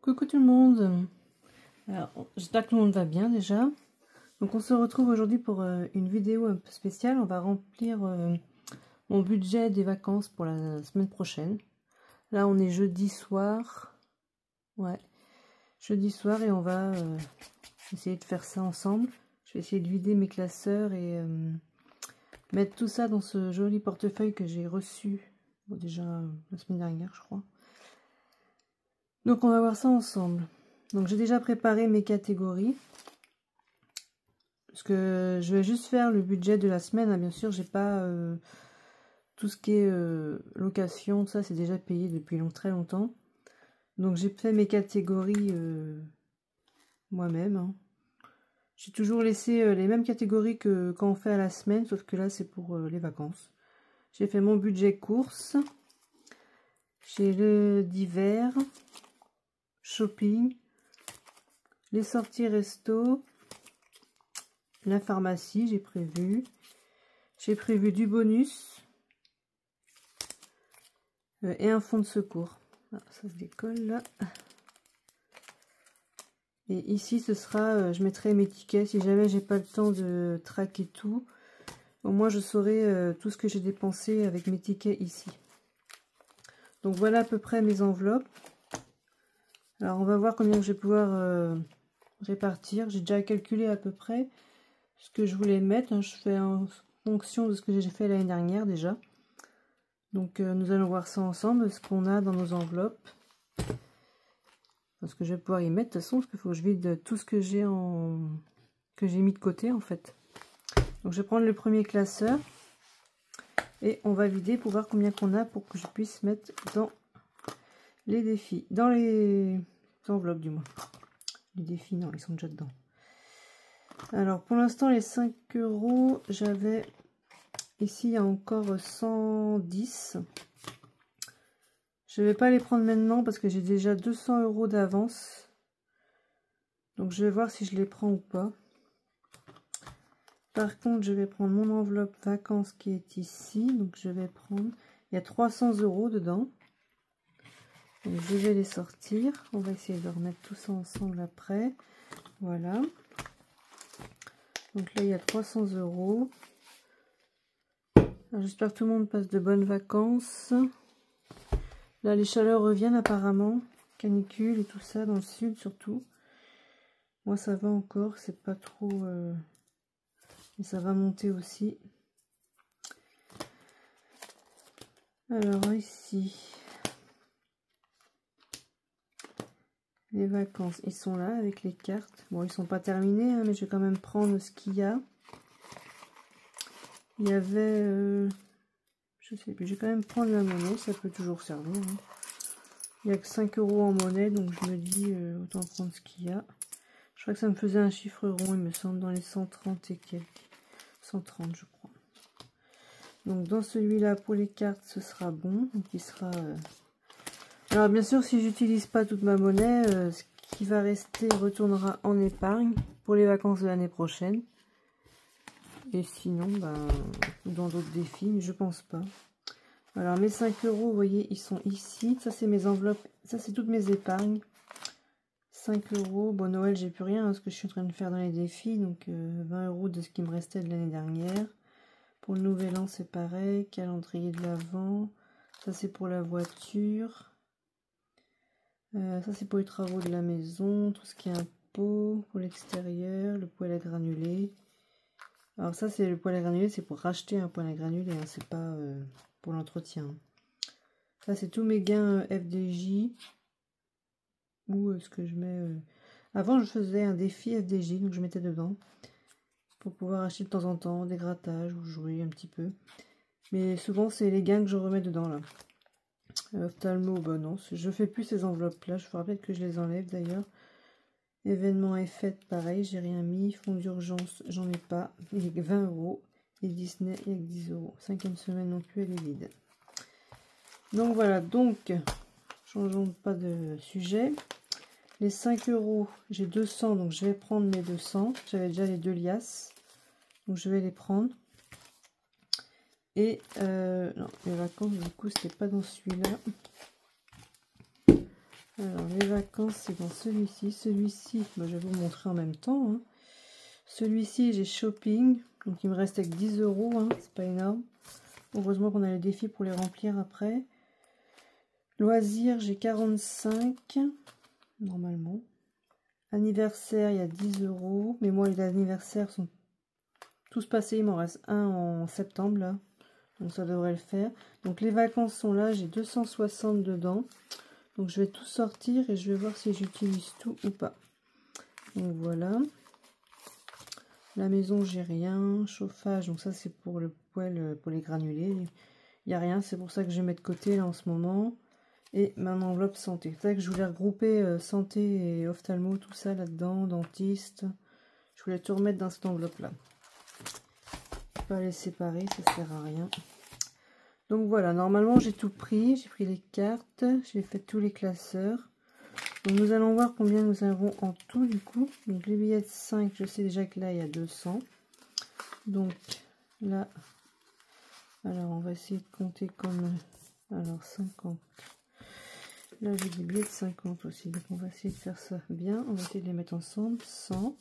Coucou tout le monde. Alors, j'espère que tout le monde va bien déjà. Donc on se retrouve aujourd'hui pour une vidéo un peu spéciale. On va remplir mon budget des vacances pour la semaine prochaine. Là on est jeudi soir. Ouais, jeudi soir et on va essayer de faire ça ensemble. Je vais essayer de vider mes classeurs et mettre tout ça dans ce joli portefeuille que j'ai reçu déjà la semaine dernière je crois. Donc on va voir ça ensemble. Donc j'ai déjà préparé mes catégories. Parce que je vais juste faire le budget de la semaine. Hein. Bien sûr, j'ai pas tout ce qui est location. Ça, c'est déjà payé depuis très longtemps. Donc j'ai fait mes catégories moi-même. Hein. J'ai toujours laissé les mêmes catégories que quand on fait à la semaine. Sauf que là, c'est pour les vacances. J'ai fait mon budget course. J'ai le d'hiver. Shopping. Les sorties resto. La pharmacie, j'ai prévu. J'ai prévu du bonus. Et un fonds de secours. Ah, ça se décolle là. Et ici, ce sera, je mettrai mes tickets. Si jamais j'ai pas le temps de traquer tout, au moins je saurai tout ce que j'ai dépensé avec mes tickets ici. Donc voilà à peu près mes enveloppes. Alors on va voir combien je vais pouvoir répartir. J'ai déjà calculé à peu près ce que je voulais mettre. Hein. Je fais en fonction de ce que j'ai fait l'année dernière déjà. Donc nous allons voir ça ensemble, ce qu'on a dans nos enveloppes. Parce que je vais pouvoir y mettre de toute façon, parce qu'il faut que je vide tout ce que j'ai mis de côté en fait. Donc je vais prendre le premier classeur. Et on va vider pour voir combien qu'on a pour que je puisse mettre dans les défis. Dans les enveloppes du moins. Les défis, non, ils sont déjà dedans. Alors pour l'instant les 5 €, j'avais... Ici il y a encore 110. Je ne vais pas les prendre maintenant parce que j'ai déjà 200 € d'avance. Donc je vais voir si je les prends ou pas. Par contre, je vais prendre mon enveloppe vacances qui est ici. Donc je vais prendre... Il y a 300 € dedans. Donc je vais les sortir. On va essayer de remettre tout ça ensemble après. Voilà. Donc là, il y a 300 €. J'espère que tout le monde passe de bonnes vacances. Là, les chaleurs reviennent apparemment. Canicule et tout ça, dans le sud surtout. Moi, ça va encore. C'est pas trop... Mais ça va monter aussi. Alors, ici... Les vacances, ils sont là avec les cartes. Bon, ils sont pas terminés, hein, mais je vais quand même prendre ce qu'il y a. Il y avait... je sais plus, je vais quand même prendre la monnaie. Ça peut toujours servir. Hein. Il n'y a que 5 € en monnaie, donc je me dis autant prendre ce qu'il y a. Je crois que ça me faisait un chiffre rond, il me semble, dans les 130 et quelques. 130, je crois. Donc dans celui-là, pour les cartes, ce sera bon. Donc il sera... Alors bien sûr, si j'utilise pas toute ma monnaie, ce qui va rester retournera en épargne pour les vacances de l'année prochaine. Et sinon, ben, dans d'autres défis, mais je pense pas. Alors mes 5 €, vous voyez, ils sont ici. Ça, c'est mes enveloppes. Ça, c'est toutes mes épargnes. 5 €. Bon, Noël, j'ai plus rien, hein, ce que je suis en train de faire dans les défis. Donc 20 € de ce qui me restait de l'année dernière. Pour le nouvel an, c'est pareil. Calendrier de l'Avent. Ça, c'est pour la voiture. Ça, c'est pour les travaux de la maison. Tout ce qui est impôt pour l'extérieur. Le poêle à granulés. Alors ça, c'est le poêle à granulés, c'est pour racheter un poêle à granulés, hein, c'est pas pour l'entretien. Ça, c'est tous mes gains FDJ. Ou ce que je mets... Avant, je faisais un défi FDJ, donc je mettais dedans. Pour pouvoir acheter de temps en temps des grattages ou jouer un petit peu. Mais souvent, c'est les gains que je remets dedans, là. Ophtalmo, bah non, je fais plus ces enveloppes-là. Je vous rappelle que je les enlève, d'ailleurs. Événement et fête, pareil, j'ai rien mis. Fonds d'urgence, j'en ai pas. Il y a que 20 €. Et Disney, il y a que 10 €. 5e semaine non plus, elle est vide. Donc voilà, donc, changeons pas de sujet. Les 5 €, j'ai 200, donc je vais prendre mes 200. J'avais déjà les 2 liasses. Donc je vais les prendre. Et, non, les vacances, du coup, c'était pas dans celui-là. Alors, les vacances, c'est dans celui-ci. Celui-ci, bah, je vais vous montrer en même temps. Hein. Celui-ci, j'ai shopping. Donc, il me reste avec 10 €. Hein, c'est pas énorme. Heureusement qu'on a les défis pour les remplir après. Loisirs, j'ai 45. Normalement. Anniversaire, il y a 10 €. Mais moi, les anniversaires sont tous passés. Il m'en reste un en septembre, là. Donc, ça devrait le faire. Donc, les vacances sont là. J'ai 260 dedans. Donc, je vais tout sortir et je vais voir si j'utilise tout ou pas. Donc, voilà. La maison, j'ai rien. Chauffage, donc ça, c'est pour le poêle, pour les granulés. Il n'y a rien. C'est pour ça que je mets de côté, là, en ce moment. Et ma enveloppe santé. C'est ça que je voulais regrouper santé et ophtalmo, tout ça là-dedans, dentiste. Je voulais tout remettre dans cette enveloppe-là. Pas les séparer, ça sert à rien. Donc voilà, normalement j'ai tout pris. J'ai pris les cartes, j'ai fait tous les classeurs. Donc nous allons voir combien nous avons en tout du coup. Donc les billets de 5, je sais déjà que là il y a 200. Donc là, alors on va essayer de compter comme... Alors 50. Là j'ai des billets de 50 aussi. Donc on va essayer de faire ça bien. On va essayer de les mettre ensemble. 100.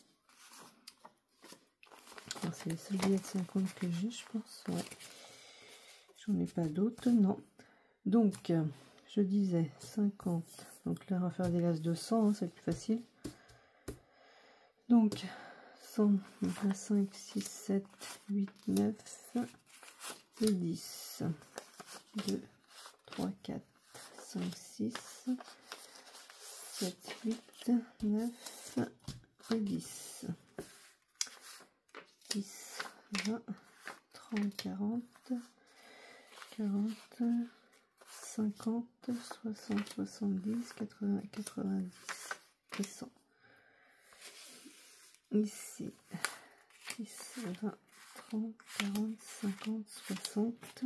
C'est les seuls billets de 50 que j'ai, je pense. Ouais. J'en ai pas d'autres, non. Donc, je disais 50. Donc là, on va faire des laces de 100, hein, c'est plus facile. Donc, 100, donc là, 5, 6, 7, 8, 9 et 10. 2, 3, 4, 5, 6, 7, 8, 9 et 10. 10, 20, 30, 40, 40, 50, 60, 70, 80, 90 et 100. Ici, 10, 20, 30, 40, 50, 60,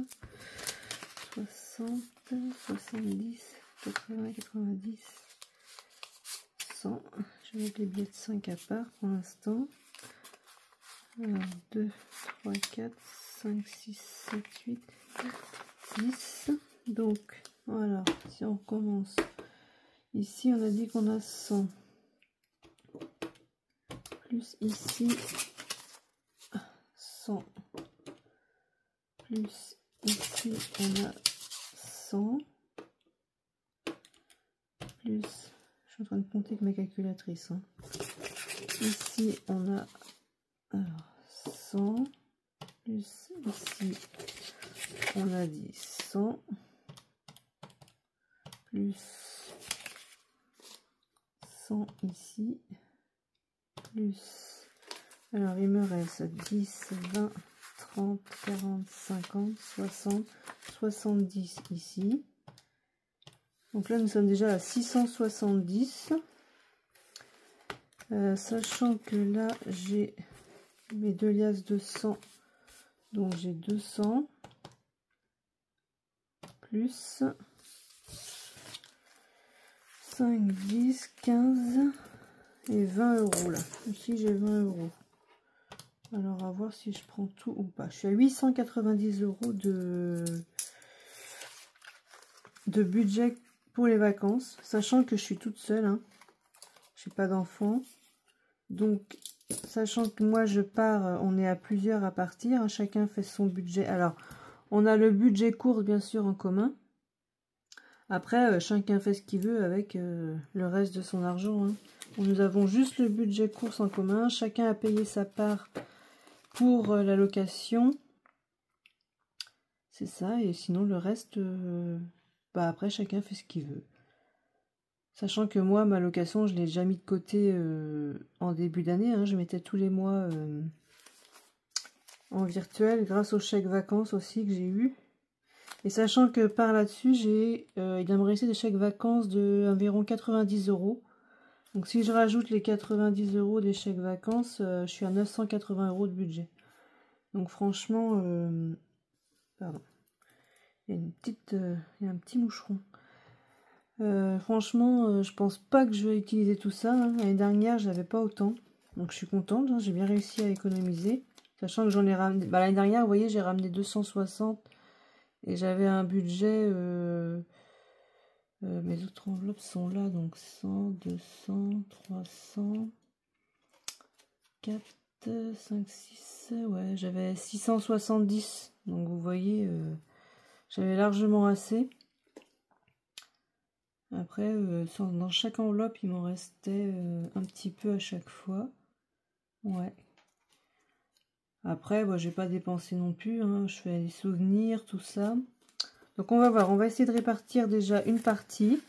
60, 70, 80, 90, 100. Je vais mettre les billets de 5 à part pour l'instant. Alors, 2, 3, 4, 5, 6, 7, 8, 10. Donc, voilà, si on commence, ici on a dit qu'on a 100. Plus ici, 100. Plus ici, on a 100. Plus, je suis en train de compter avec ma calculatrice. Hein. Ici, on a alors, 100. Plus ici, on a dit 100. Plus 100 ici. Plus, alors il me reste 10, 20, 30, 40, 50, 60, 70 ici. Donc là, nous sommes déjà à 670. Sachant que là, j'ai mes deux liasses de 100. Donc j'ai 200. Plus 5, 10, 15 et 20 € là. Ici, j'ai 20 €. Alors, à voir si je prends tout ou pas. Je suis à 890 € de budget pour les vacances, sachant que je suis toute seule. Hein. Je n'ai pas d'enfant. Donc, sachant que moi, je pars, on est à plusieurs à partir. Hein, chacun fait son budget. Alors, on a le budget course, bien sûr, en commun. Après, chacun fait ce qu'il veut avec le reste de son argent. Hein. Nous avons juste le budget course en commun. Chacun a payé sa part pour la location. C'est ça. Et sinon, le reste, bah après, chacun fait ce qu'il veut. Sachant que moi, ma location, je l'ai déjà mis de côté en début d'année. Hein. Je mettais tous les mois en virtuel grâce au chèque vacances aussi que j'ai eu. Et sachant que par là-dessus, il va me rester des chèques vacances de environ 90 €. Donc si je rajoute les 90 € des chèques vacances, je suis à 980 € de budget. Donc franchement, pardon, il y a un petit moucheron. Franchement, je pense pas que je vais utiliser tout ça. Hein. L'année dernière, j'avais pas autant. Donc je suis contente, hein. J'ai bien réussi à économiser. Sachant que j'en ai ramené... Bah, l'année dernière, vous voyez, j'ai ramené 260. Et j'avais un budget Mes autres enveloppes sont là, donc 100, 200, 300, 4, 5, 6, ouais, j'avais 670, donc vous voyez, j'avais largement assez. Après, dans chaque enveloppe, il m'en restait un petit peu à chaque fois. Ouais. Après, j'ai pas dépensé non plus, hein, je fais des souvenirs, tout ça. Donc on va voir, on va essayer de répartir déjà une partie.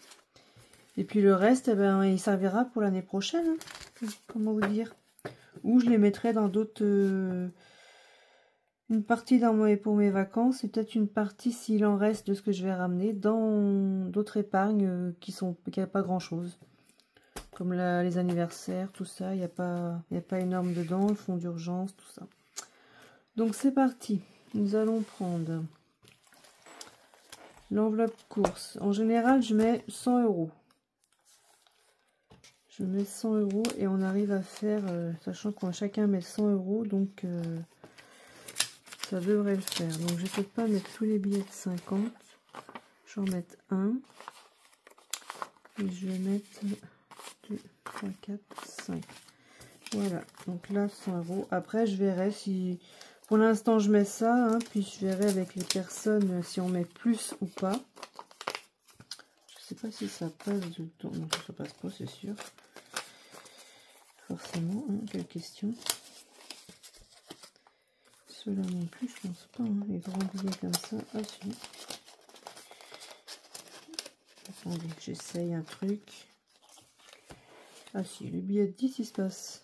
Et puis le reste, eh ben, il servira pour l'année prochaine. Hein. Comment vous dire? Ou je les mettrai dans d'autres... une partie pour mes vacances et peut-être une partie, s'il en reste de ce que je vais ramener, dans d'autres épargnes qui n'a pas grand-chose. Comme les anniversaires, tout ça, il n'y a pas énorme dedans, le fonds d'urgence, tout ça. Donc c'est parti. Nous allons prendre l'enveloppe course. En général, je mets 100 €. Je mets 100 € et on arrive à faire, sachant qu'on chacun met 100 €, donc ça devrait le faire. Donc je ne vais pas mettre tous les billets de 50. Je vais en mettre un. Et je vais mettre 2, 3, 4, 5. Voilà, donc là 100 €. Après je verrai si... Pour l'instant je mets ça, hein, puis je verrai avec les personnes si on met plus ou pas. Je sais pas si ça passe du temps. Non, ça passe pas, c'est sûr. Forcément, hein, quelle question. Ceux-là non plus, je pense pas. Hein, les grands billets comme ça. Ah si. Attendez, j'essaye un truc. Ah si, les billets de 10, il se passe.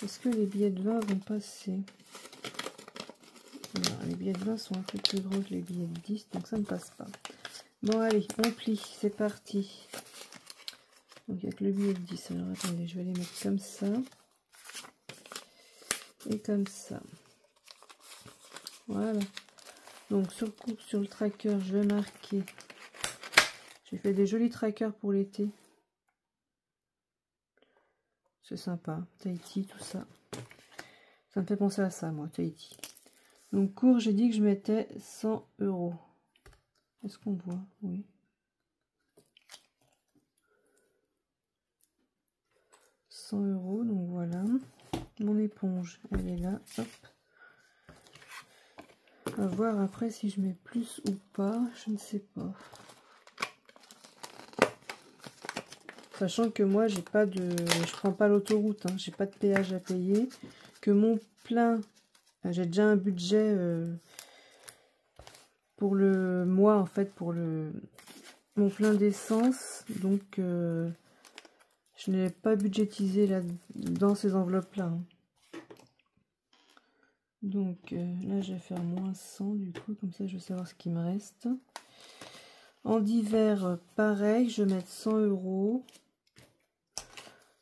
Est-ce que les billets de 20 vont passer? Non, les billets de 20 sont un peu plus gros que les billets de 10, donc ça ne passe pas. Bon, allez, on plie, c'est parti. Donc, il y a que le billet de 10. Alors, attendez, je vais les mettre comme ça. Et comme ça. Voilà. Donc, sur le tracker, je vais marquer. J'ai fait des jolis trackers pour l'été. C'est sympa. Tahiti, tout ça. Ça me fait penser à ça, moi, Tahiti. Donc, cours, j'ai dit que je mettais 100 €. Est-ce qu'on voit? Oui. 100 €, donc voilà. Mon éponge, elle est là. Hop. On va voir après si je mets plus ou pas. Je ne sais pas. Sachant que moi, j'ai pas de... Je prends pas l'autoroute. Hein, j'ai pas de péage à payer. Que mon plein... J'ai déjà un budget pour le mois, en fait, pour mon plein d'essence. Donc, je n'ai pas budgétisé là, dans ces enveloppes-là. Hein. Donc, là, je vais faire moins 100, du coup. Comme ça, je vais savoir ce qui me reste. En d'hiver, pareil, je vais mettre 100 €.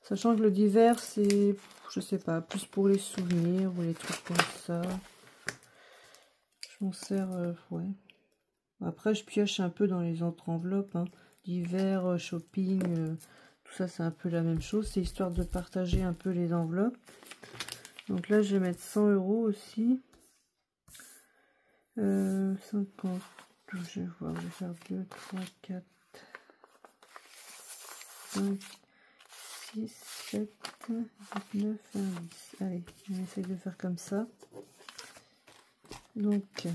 Sachant que le d'hiver, c'est, je sais pas, plus pour les souvenirs ou les trucs comme ça. Je m'en sers, ouais. Après, je pioche un peu dans les autres enveloppes. Hein. D'hiver, shopping, tout ça, c'est un peu la même chose. C'est histoire de partager un peu les enveloppes. Donc là, je vais mettre 100 € aussi. 50. Je vais voir, je vais faire 2, 3, 4, 5, 6, 7, 8, 9, 10. Allez, on essaye de faire comme ça. Donc,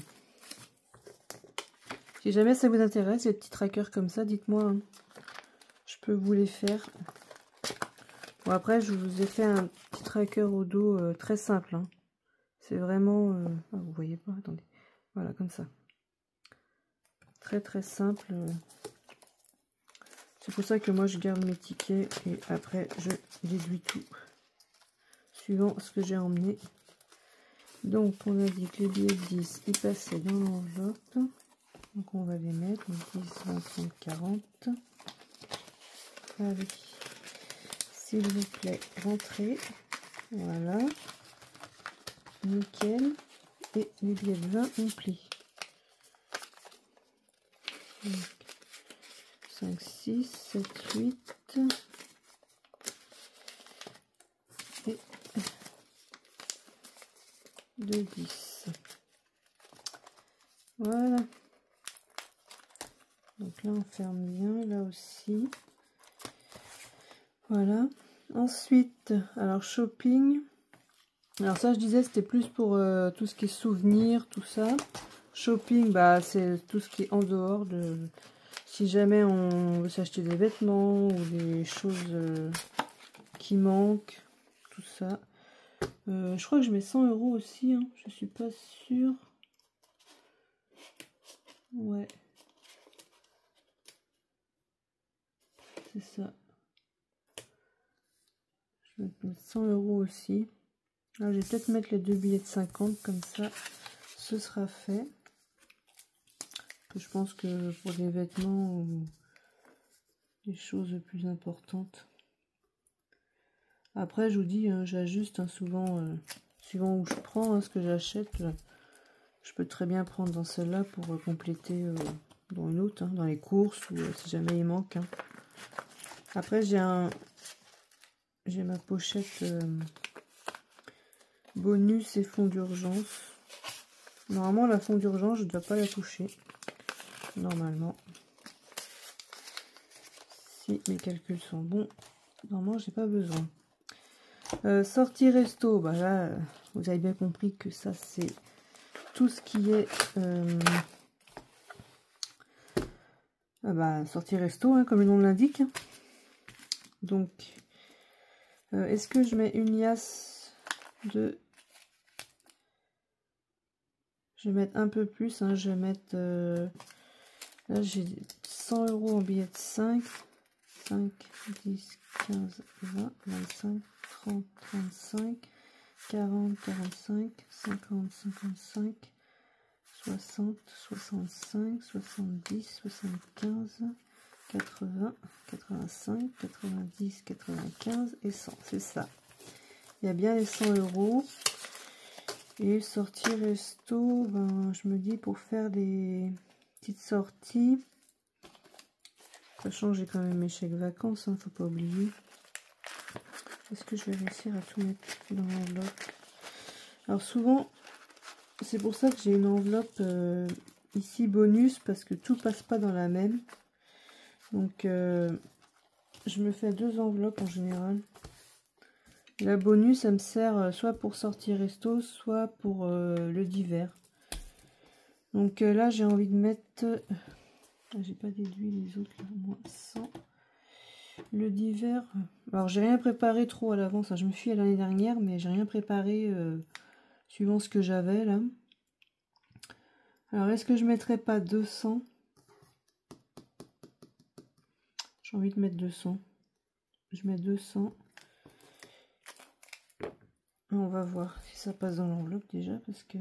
si jamais ça vous intéresse, les petits trackers comme ça, dites-moi. Hein. Je peux vous les faire. Bon, après, je vous ai fait un petit tracker au dos très simple. Hein. C'est vraiment... Ah, vous voyez pas, attendez. Voilà, comme ça. Très très simple. C'est pour ça que moi, je garde mes tickets et après, je déduis tout. Suivant ce que j'ai emmené. Donc, on a dit que les billets de 10, ils passaient dans l'enveloppe. Donc, on va les mettre. 10, 20, 30, 40. Allez. S'il vous plaît, rentrez. Voilà. Nickel. Et les billets de 20, on plie. Donc, 5, 6, 7, 8. Et 2, 10. Voilà. Donc là, on ferme bien, là aussi. Voilà. Ensuite, alors shopping. Alors ça, je disais, c'était plus pour tout ce qui est souvenirs, tout ça. Shopping, bah, c'est tout ce qui est en dehors de... Si jamais on veut s'acheter des vêtements ou des choses qui manquent, tout ça. Je crois que je mets 100 € aussi, hein. Je suis pas sûre. Ouais. C'est ça. Je vais mettre 100 € aussi. Alors, je vais peut-être mettre les 2 billets de 50, comme ça, ce sera fait. Je pense que pour des vêtements ou des choses plus importantes. Après, je vous dis, hein, j'ajuste hein, souvent, suivant où je prends hein, ce que j'achète. Je peux très bien prendre dans celle-là pour compléter dans une autre, hein, dans les courses ou si jamais il manque. Hein. Après, j'ai ma pochette bonus et fonds d'urgence. Normalement, la fonds d'urgence, je ne dois pas la toucher. Normalement. Si mes calculs sont bons, normalement, j'ai pas besoin. Sortie resto, bah là, vous avez bien compris que ça, c'est tout ce qui est sortie resto, hein, comme le nom l'indique. Donc, est-ce que je mets une liasse de... Je vais mettre un peu plus, hein, je vais mettre... là, j'ai 100 € en billets de 5, 10, 15, 20, 25, 30, 35, 40, 45, 50, 55, 60, 65, 70, 75, 80, 85, 90, 95 et 100. C'est ça. Il y a bien les 100 €. Et sortie resto, ben, je me dis pour faire des petites sorties, sachant que j'ai quand même mes chèques vacances, hein, faut pas oublier. Est-ce que je vais réussir à tout mettre dans l'enveloppe? Alors souvent, c'est pour ça que j'ai une enveloppe ici bonus, parce que tout passe pas dans la même. Donc je me fais 2 enveloppes en général. La bonus, ça me sert soit pour sortir resto, soit pour le divers. Donc là, j'ai envie de mettre... j'ai pas déduit les autres, là, moins 100. Le divers... Alors, j'ai rien préparé trop à l'avance. Je me suis à l'année dernière, mais j'ai rien préparé suivant ce que j'avais, là. Alors, est-ce que je mettrais pas 200? J'ai envie de mettre 200. Je mets 200. On va voir si ça passe dans l'enveloppe déjà, parce que...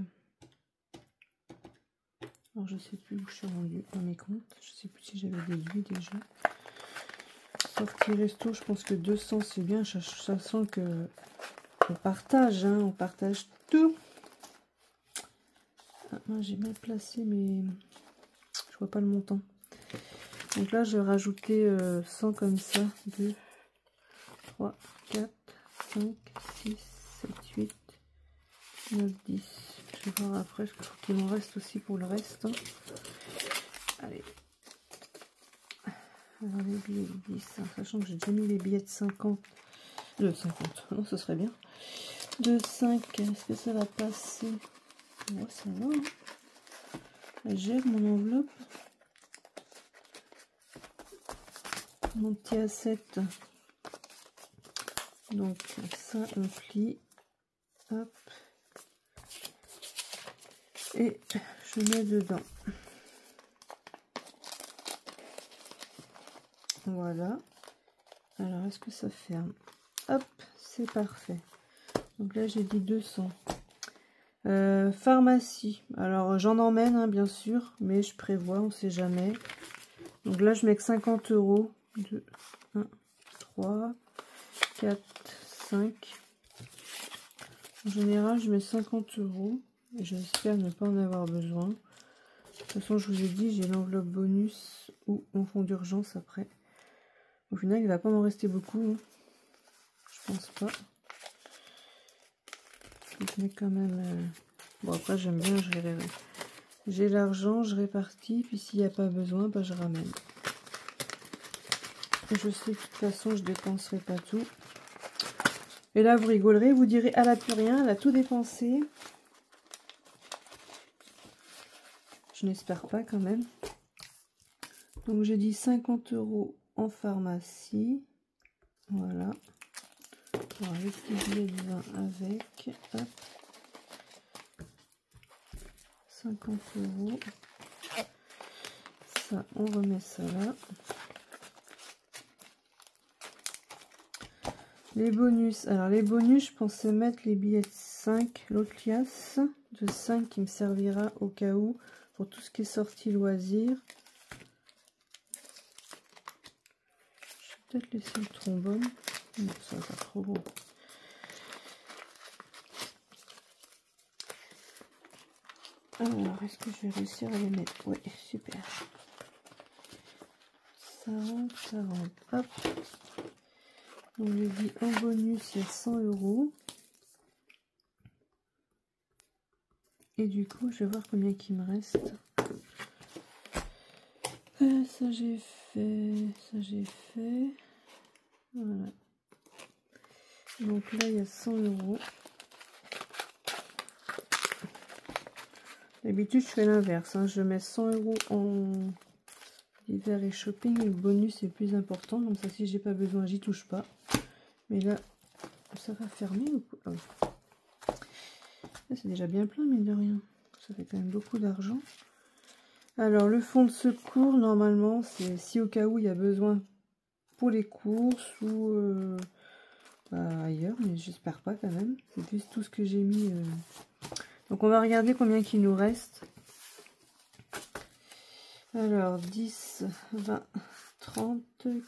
Alors je sais plus où je suis rendue dans mes comptes. Je sais plus si j'avais déduit déjà. Sortie resto, je pense que 200 c'est bien. Ça sent que on partage, hein, on partage tout. Ah, j'ai mal placé, mais je vois pas le montant. Donc là, je vais rajouter 100 comme ça. 2, 3, 4, 5, 6, 7, 8, 9, 10. Je vais voir après, parce qu'il faut qu'il m'en reste aussi pour le reste. Allez. Alors les billets de 10, hein, sachant que j'ai déjà mis les billets de 50. De 50, non, ce serait bien. De 5, est-ce que ça va passer? Ouais, ça va. Hein. Elle gère mon enveloppe. Mon petit A7. Donc ça, on plie. Hop. Et je mets dedans. Voilà. Alors, est-ce que ça ferme? Hop, c'est parfait. Donc là, j'ai dit 200. Pharmacie. Alors, j'en emmène, hein, bien sûr, mais je prévois, on sait jamais. Donc là, je mets que 50 €. 2, 1, 3, 4, 5. En général, je mets 50 €. Et j'espère ne pas en avoir besoin. De toute façon, je vous ai dit, j'ai l'enveloppe bonus ou en fond d'urgence après. Au final, il va pas m'en rester beaucoup. Hein. Je pense pas. Je mets quand même... Bon, après, j'aime bien gérer J'ai l'argent, je répartis, puis s'il n'y a pas besoin, bah, je ramène. Et je sais que de toute façon, je ne dépenserai pas tout. Et là, vous rigolerez, vous direz, elle n'a plus rien, elle a tout dépensé. Je n'espère pas quand même. Donc j'ai dit 50 € en pharmacie. Voilà. Alors, le petit billet de vin avec. Hop. 50 €. Ça, on remet ça là. Les bonus. Alors les bonus, je pensais mettre les billets de 5, l'autre liasse de 5 qui me servira au cas où pour tout ce qui est sorti loisirs. Je vais peut-être laisser le trombone. Non, ça va pas trop gros. Alors, est-ce que je vais réussir à les mettre? Oui, super. Ça rentre, ça rentre. Hop. Donc, je dis en bonus, il y a 100 €. Et du coup, je vais voir combien il me reste. Ça, j'ai fait. Ça, j'ai fait. Voilà. Donc là, il y a 100 €. D'habitude, je fais l'inverse. Hein. Je mets 100 € en hiver et shopping. Et le bonus est plus important. Donc ça, si j'ai pas besoin, j'y touche pas. Mais là, ça va fermer ou quoi? Oh. C'est déjà bien plein, mine de rien. Ça fait quand même beaucoup d'argent. Alors, le fonds de secours, normalement, c'est si au cas où il y a besoin pour les courses ou ailleurs. Mais j'espère pas quand même. C'est juste tout ce que j'ai mis. Donc, on va regarder combien qu'il nous reste. Alors, 10, 20, 30,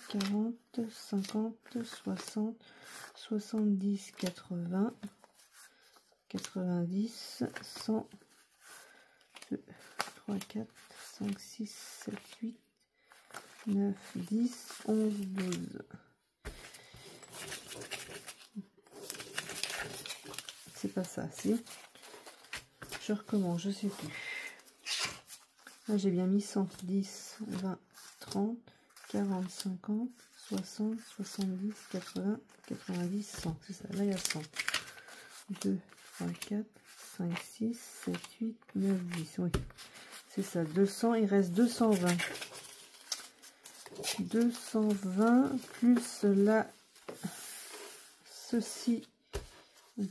40, 50, 60, 70, 80, 90, 100, 2, 3, 4, 5, 6, 7, 8, 9, 10, 11, 12. C'est pas ça, si. Je recommence, je sais plus. Là, j'ai bien mis 100, 10, 20, 30, 40, 50, 60, 70, 80, 90, 100. C'est ça, là, il y a 100. 2, 3, 4, 5, 6, 7, 8, 9, 10. Oui, c'est ça, 200. Il reste 220. 220 plus là, ceci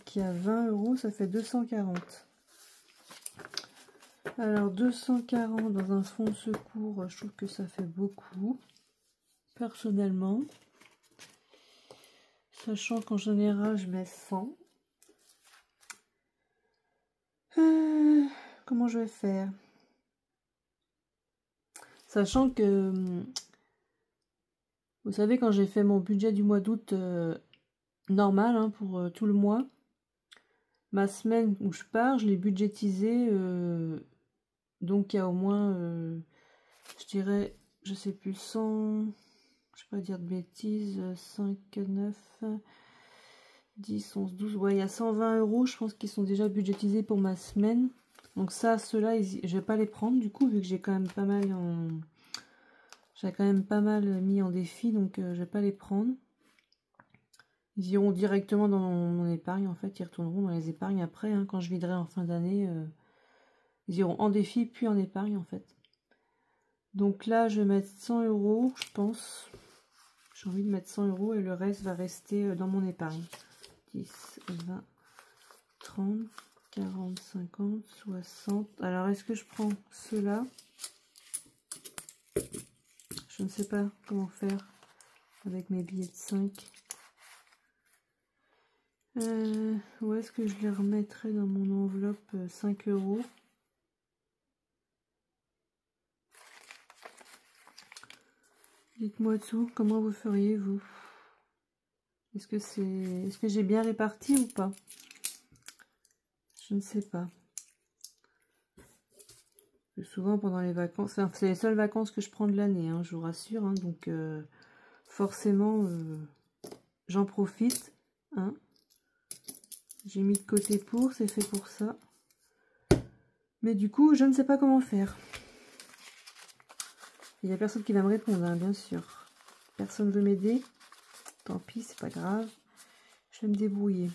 qui a 20 €, ça fait 240. Alors 240 dans un fonds de secours, je trouve que ça fait beaucoup, personnellement. Sachant qu'en général, je mets 100. Comment je vais faire? Sachant que, vous savez, quand j'ai fait mon budget du mois d'août normal hein, pour tout le mois, ma semaine où je pars, je l'ai budgétisé. Donc il y a au moins, je dirais, je sais plus, 100, je vais pas dire de bêtises, 5, 9, 10, 11, 12, ouais, il y a 120 €, je pense, qu'ils sont déjà budgétisés pour ma semaine. Donc ça, ceux-là, je vais pas les prendre du coup, vu que j'ai quand même pas mal mis en défi, donc je vais pas les prendre. Ils iront directement dans mon épargne, en fait, ils retourneront dans les épargnes après, hein, quand je viderai en fin d'année. Ils iront en défi, puis en épargne, en fait. Donc là, je vais mettre 100 €, je pense. J'ai envie de mettre 100 € et le reste va rester dans mon épargne. 10, 20, 30, 40, 50, 60. Alors, est-ce que je prends ceux-là? Je ne sais pas comment faire avec mes billets de 5. Où est-ce que je les remettrai dans mon enveloppe 5 €? Dites-moi tout, comment vous feriez vous? Est-ce que j'ai bien réparti ou pas? Je ne sais pas. Souvent pendant les vacances, enfin, c'est les seules vacances que je prends de l'année, hein, je vous rassure, hein, donc forcément j'en profite. Hein. J'ai mis de côté pour, c'est fait pour ça. Mais du coup, je ne sais pas comment faire. Il n'y a personne qui va me répondre, hein, bien sûr. Personne ne veut m'aider. Tant pis, c'est pas grave. Je vais me débrouiller.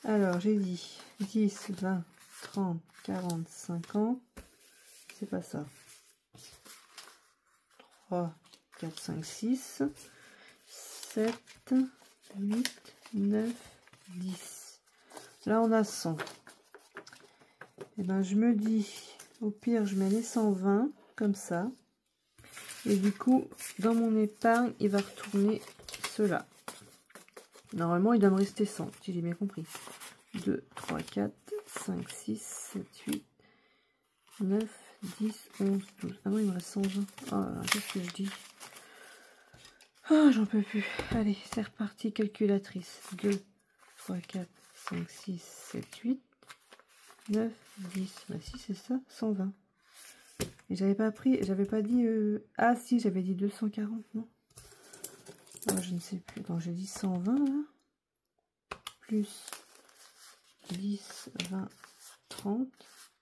Alors, j'ai dit 10, 20, 30, 40, 50. C'est pas ça. 3, 4, 5, 6, 7, 8, 9, 10. Là, on a 100. Et ben, je me dis, au pire, je mets les 120, comme ça. Et du coup, dans mon épargne, il va retourner cela. Normalement, il doit me rester 100, si j'ai bien compris. 2, 3, 4, 5, 6, 7, 8, 9, 10, 11, 12. Ah non, il me reste 120. Oh, qu'est-ce que je dis? Ah, j'en peux plus. Allez, c'est reparti, calculatrice. 2, 3, 4, 5, 6, 7, 8, 9, 10. Bah si, c'est ça, 120. Et j'avais pas pris, j'avais pas dit... Ah si, j'avais dit 240, non? Ah, je ne sais plus. Attends, j'ai dit 120, là. Plus 10, 20, 30,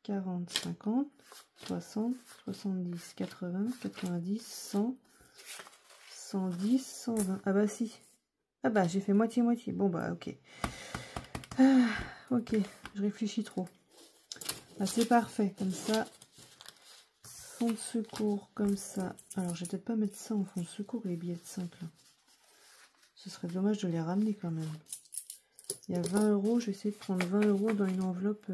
40, 50, 60, 70, 80, 90, 100, 110, 120. Ah bah si. Ah bah j'ai fait moitié-moitié. Bon bah ok. Ah, ok, je réfléchis trop. Ah, c'est parfait, comme ça. Fond de secours, comme ça. Alors je vais peut-être pas mettre ça en fond de secours, les billets de 5 là. Ce serait dommage de les ramener quand même. Il y a 20 €, je vais essayer de prendre 20 € dans une enveloppe.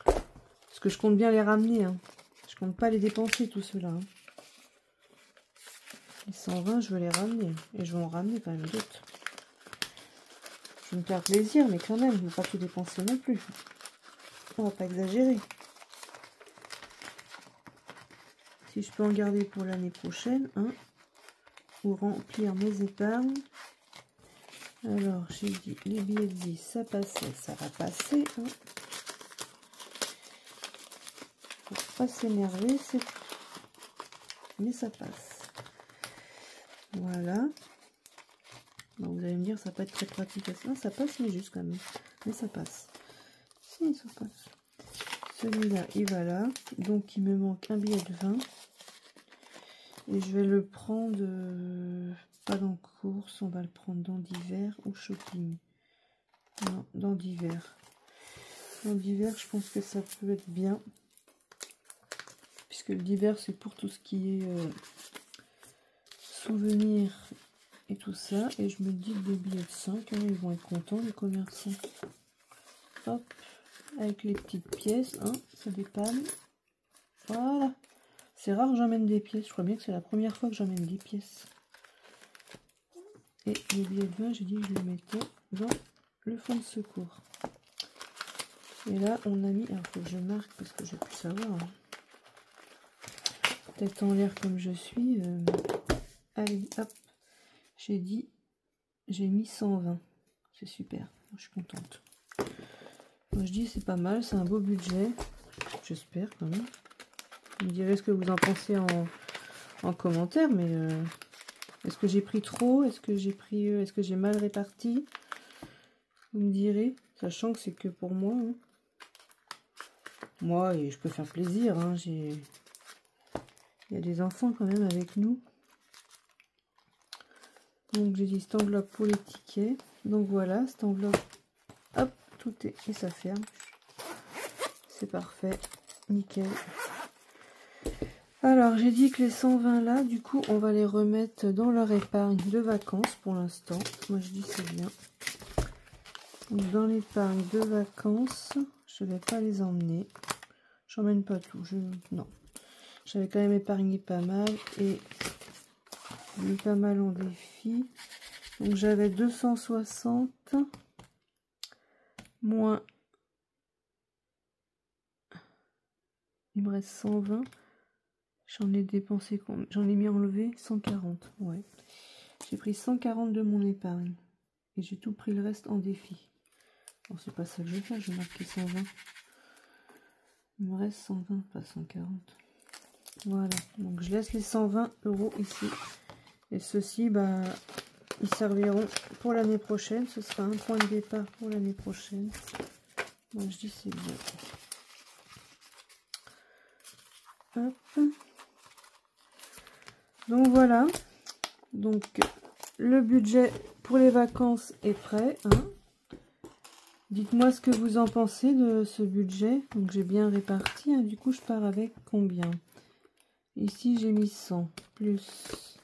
Parce que je compte bien les ramener. Hein. Je compte pas les dépenser tout cela. Hein. Les 120, je veux les ramener. Et je vais en ramener quand même d'autres. Je vais me faire plaisir, mais quand même, je ne vais pas tout dépenser non plus. On va pas exagérer. Si je peux en garder pour l'année prochaine, hein, ou remplir mes épargnes. Alors, j'ai dit, les billets de 10, ça passait, ça va passer. Hein. Faut pas s'énerver, c'est... Mais ça passe. Voilà. Bon, vous allez me dire, ça peut être très pratique. Non, ça passe, mais juste quand même. Mais ça passe. Si, ça passe. Celui-là, il va là. Donc, il me manque un billet de 20. Et je vais le prendre... pas dans course, on va le prendre dans divers ou shopping. Non, dans divers. Dans divers, je pense que ça peut être bien. Puisque le divers, c'est pour tout ce qui est souvenirs et tout ça. Et je me dis que des billets de 5, hein, ils vont être contents, les commerçants. Hop, avec les petites pièces, hein, ça dépanne. Voilà. C'est rare que j'emmène des pièces. Je crois bien que c'est la première fois que j'emmène des pièces. Et les billets de 20, j'ai dit que je les mettais dans le fond de secours. Et là, on a mis... Alors, il faut que je marque parce que je vais plus savoir. Hein. Tête en l'air comme je suis. Allez, hop. J'ai dit... J'ai mis 120. C'est super. Je suis contente. Moi, je dis c'est pas mal. C'est un beau budget. J'espère quand même. Vous me direz ce que vous en pensez en commentaire. Mais est-ce que j'ai pris trop? Est-ce que j'ai pris... est-ce que j'ai mal réparti? Vous me direz. Sachant que c'est que pour moi. Hein. Moi, et je peux faire plaisir. Hein, il y a des enfants quand même avec nous. Donc j'ai dit cette enveloppe pour les tickets. Donc voilà, cette enveloppe. Hop, tout est... Et ça ferme. C'est parfait. Nickel. Alors j'ai dit que les 120 là, du coup, on va les remettre dans leur épargne de vacances pour l'instant. Moi je dis c'est bien. Donc, dans l'épargne de vacances, je ne vais pas les emmener. J'emmène pas tout. Non. J'avais quand même épargné pas mal et mis pas mal en défi. Donc j'avais 260 moins. Il me reste 120. J'en ai dépensé combien? J'en ai mis enlevé 140. Ouais. J'ai pris 140 de mon épargne. Et j'ai tout pris le reste en défi. Bon, c'est pas ça que je vais faire, je vais marquer 120. Il me reste 120, pas 140. Voilà, donc je laisse les 120 € ici. Et ceux-ci, bah, ils serviront pour l'année prochaine. Ce sera un point de départ pour l'année prochaine. Moi, je dis c'est bien. Hop. Donc voilà. Donc le budget pour les vacances est prêt. Hein. Dites-moi ce que vous en pensez de ce budget. Donc j'ai bien réparti. Hein. Du coup, je pars avec combien? Ici, j'ai mis 100. Plus.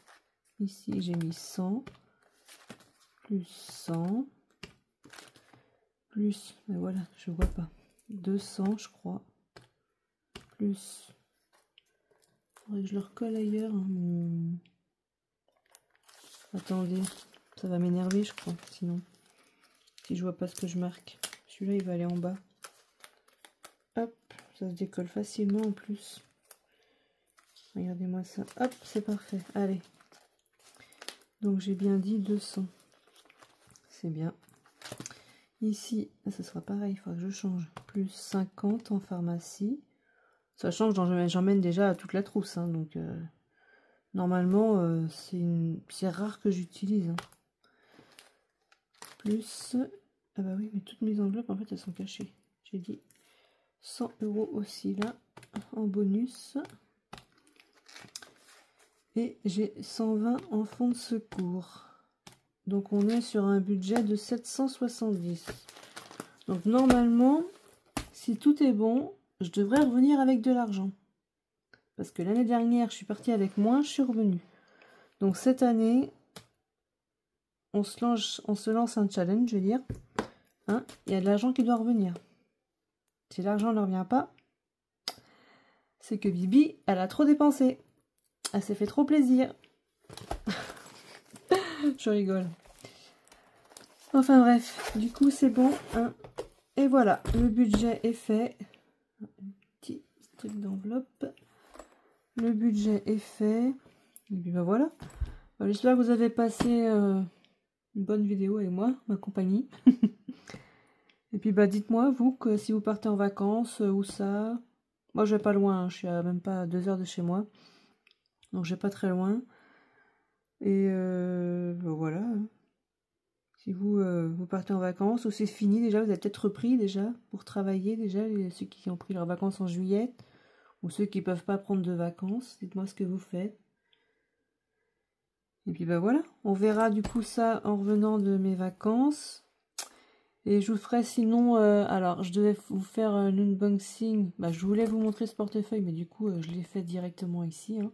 Ici, j'ai mis 100. Plus 100. Plus. Mais voilà, je vois pas. 200, je crois. Plus. Faudrait que je le recolle ailleurs. Hein. Attendez. Ça va m'énerver, je crois. Sinon. Si je vois pas ce que je marque. Celui-là, il va aller en bas. Hop, ça se décolle facilement en plus. Regardez-moi ça. Hop, c'est parfait. Allez. Donc, j'ai bien dit 200. C'est bien. Ici, ce sera pareil. Il faudra que je change. Plus 50 en pharmacie. Sachant que j'emmène déjà toute la trousse. Hein, donc, normalement, c'est rare que j'utilise. Hein. Plus... Ah bah oui, mais toutes mes enveloppes, en fait, elles sont cachées. J'ai dit 100 € aussi là, en bonus. Et j'ai 120 en fonds de secours. Donc, on est sur un budget de 770. Donc, normalement, si tout est bon, je devrais revenir avec de l'argent. Parce que l'année dernière, je suis partie avec moins, je suis revenue. Donc, cette année, on se lance un challenge, je veux dire. Hein, il y a de l'argent qui doit revenir. Si l'argent ne revient pas, c'est que Bibi, elle a trop dépensé. Elle s'est fait trop plaisir. Je rigole. Enfin bref, du coup c'est bon. Hein. Et voilà, le budget est fait. Un petit truc d'enveloppe. Le budget est fait. Et puis ben voilà. J'espère que vous avez passé une bonne vidéo avec moi, ma compagnie. Et puis bah dites-moi vous que si vous partez en vacances, où ça. Moi je vais pas loin, hein, je suis à même pas à 2 heures de chez moi. Donc je vais pas très loin. Et ben voilà. Si vous, vous partez en vacances, ou c'est fini déjà, vous avez peut-être repris déjà pour travailler déjà, ceux qui ont pris leurs vacances en juillet, ou ceux qui ne peuvent pas prendre de vacances, dites-moi ce que vous faites. Et puis ben voilà, on verra du coup ça en revenant de mes vacances. Et je vous ferai sinon, alors je devais vous faire un unboxing, bah, je voulais vous montrer ce portefeuille, mais du coup je l'ai fait directement ici. Hein.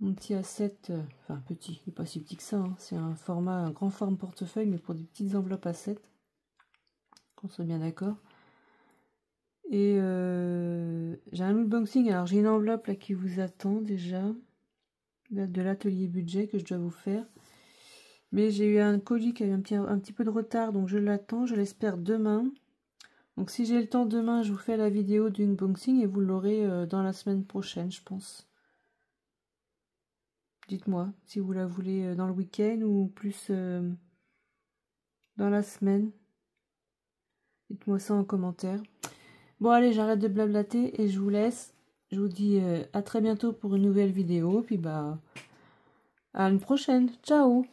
Mon petit A7, enfin petit, il n'est pas si petit que ça, hein. C'est un grand forme portefeuille, mais pour des petites enveloppes A7, qu'on soit bien d'accord. Et j'ai un unboxing, alors j'ai une enveloppe là qui vous attend déjà, de l'atelier budget que je dois vous faire. Mais j'ai eu un colis qui a eu un petit peu de retard, donc je l'attends, je l'espère demain. Donc si j'ai le temps demain, je vous fais la vidéo d'unboxing et vous l'aurez dans la semaine prochaine, je pense. Dites-moi si vous la voulez dans le week-end ou plus dans la semaine. Dites-moi ça en commentaire. Bon allez, j'arrête de blablater et je vous laisse. Je vous dis à très bientôt pour une nouvelle vidéo. Puis bah à une prochaine. Ciao!